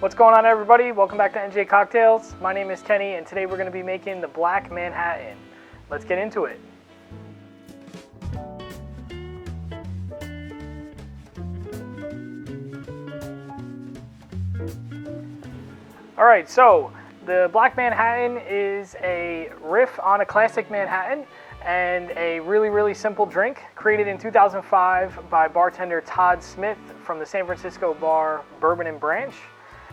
What's going on, everybody? Welcome back to NJ Cocktails. My name is Kenny, and today we're going to be making the Black Manhattan. Let's get into it. Alright, so the Black Manhattan is a riff on a classic Manhattan and a really simple drink created in 2005 by bartender Todd Smith from the San Francisco bar Bourbon and Branch.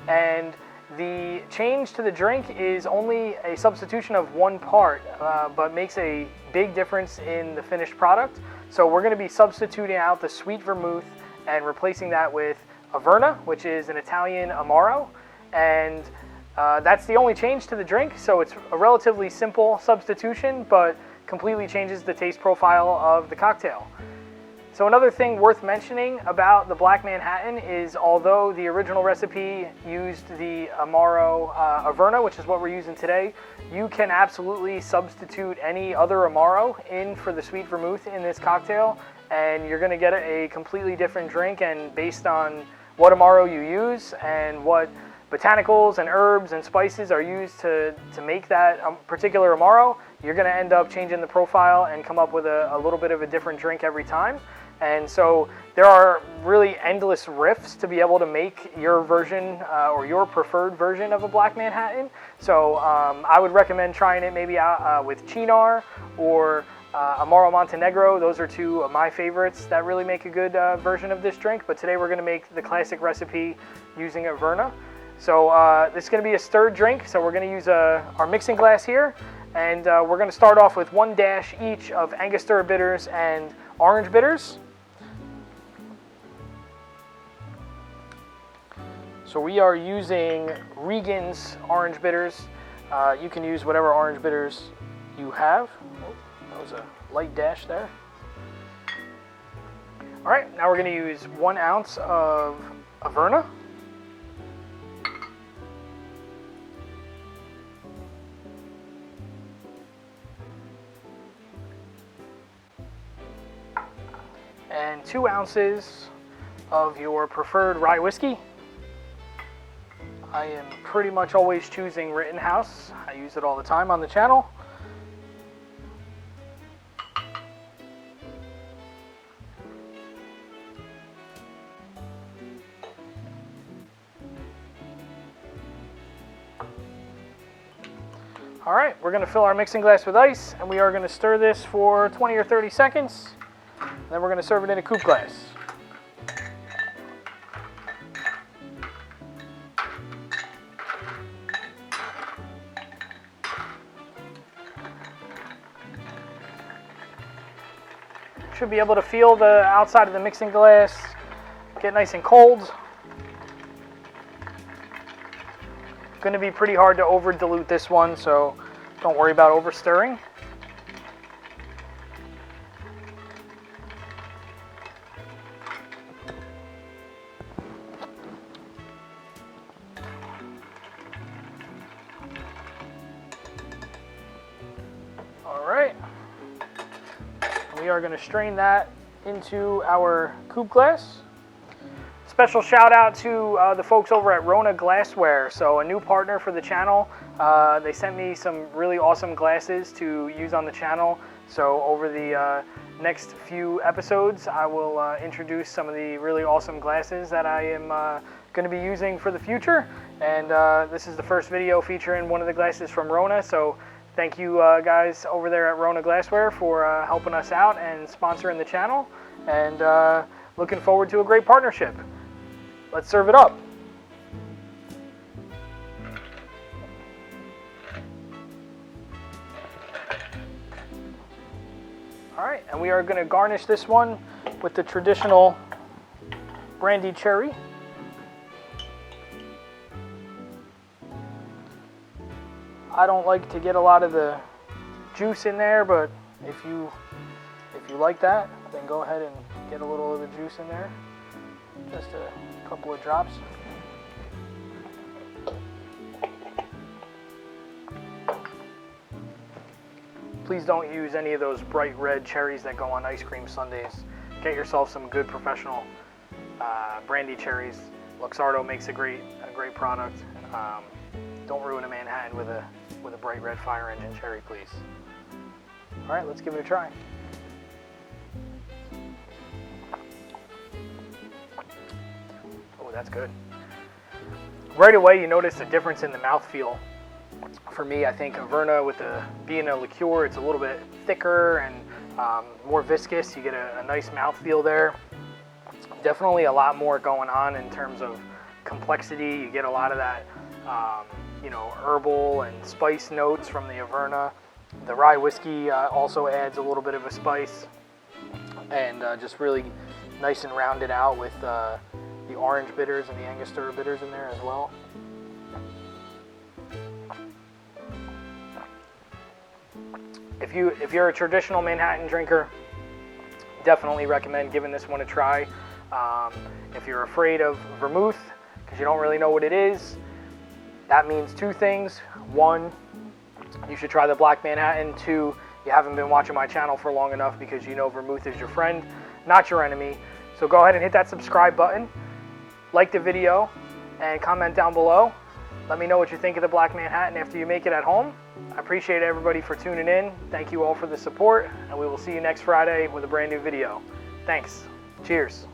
And the change to the drink is only a substitution of one part, but makes a big difference in the finished product. So we're going to be substituting out the sweet vermouth and replacing that with Averna, which is an Italian Amaro. And that's the only change to the drink. So it's a relatively simple substitution, but completely changes the taste profile of the cocktail. So another thing worth mentioning about the Black Manhattan is, although the original recipe used the Amaro Averna, which is what we're using today, you can absolutely substitute any other Amaro in for the sweet vermouth in this cocktail, and you're going to get a completely different drink. And based on what Amaro you use and what botanicals and herbs and spices are used to make that particular Amaro, you're going to end up changing the profile and come up with a little bit of a different drink every time. And so there are really endless riffs to be able to make your version or your preferred version of a Black Manhattan. So I would recommend trying it maybe with Cynar or Amaro Montenegro. Those are two of my favorites that really make a good version of this drink. But today we're going to make the classic recipe using Averna. So this is going to be a stirred drink. So we're going to use our mixing glass here. And we're going to start off with 1 dash each of Angostura bitters and orange bitters. So we are using Regan's orange bitters. You can use whatever orange bitters you have. Oh, that was a light dash there. All right, now we're going to use 1 ounce of Averna. And 2 ounces of your preferred rye whiskey. I am pretty much always choosing Rittenhouse. I use it all the time on the channel. All right, we're going to fill our mixing glass with ice, and we are going to stir this for 20 or 30 seconds. Then we're going to serve it in a coupe glass. Should be able to feel the outside of the mixing glass get nice and cold. Going to be pretty hard to over dilute this one, so don't worry about over stirring. We are going to strain that into our coupe glass. Special shout out to the folks over at Rona Glassware. So a new partner for the channel. They sent me some really awesome glasses to use on the channel. So over the next few episodes, I will introduce some of the really awesome glasses that I am going to be using for the future. And this is the first video featuring one of the glasses from Rona. So thank you guys over there at Rona Glassware for helping us out and sponsoring the channel, and looking forward to a great partnership. Let's serve it up. All right, and we are going to garnish this one with the traditional brandied cherry. I don't like to get a lot of the juice in there, but if you like that, then go ahead and get a little of the juice in there. Just a couple of drops. Please don't use any of those bright red cherries that go on ice cream sundaes. Get yourself some good professional brandy cherries. Luxardo makes a great product. Don't ruin a Manhattan with a bright red fire engine cherry, please. All right, let's give it a try. Oh, that's good. Right away, you notice a difference in the mouthfeel. For me, I think Averna, with being a liqueur, it's a little bit thicker and more viscous. You get a nice mouthfeel there. Definitely a lot more going on in terms of complexity. You get a lot of that, herbal and spice notes from the Averna. The rye whiskey also adds a little bit of a spice, and just really nice and rounded out with the orange bitters and the Angostura bitters in there as well. If you're a traditional Manhattan drinker, definitely recommend giving this one a try. If you're afraid of vermouth because you don't really know what it is, that means two things. One, you should try the Black Manhattan. Two, you haven't been watching my channel for long enough because you know vermouth is your friend, not your enemy. So go ahead and hit that subscribe button, like the video, and comment down below. Let me know what you think of the Black Manhattan after you make it at home. I appreciate everybody for tuning in. Thank you all for the support, and we will see you next Friday with a brand new video. Thanks. Cheers.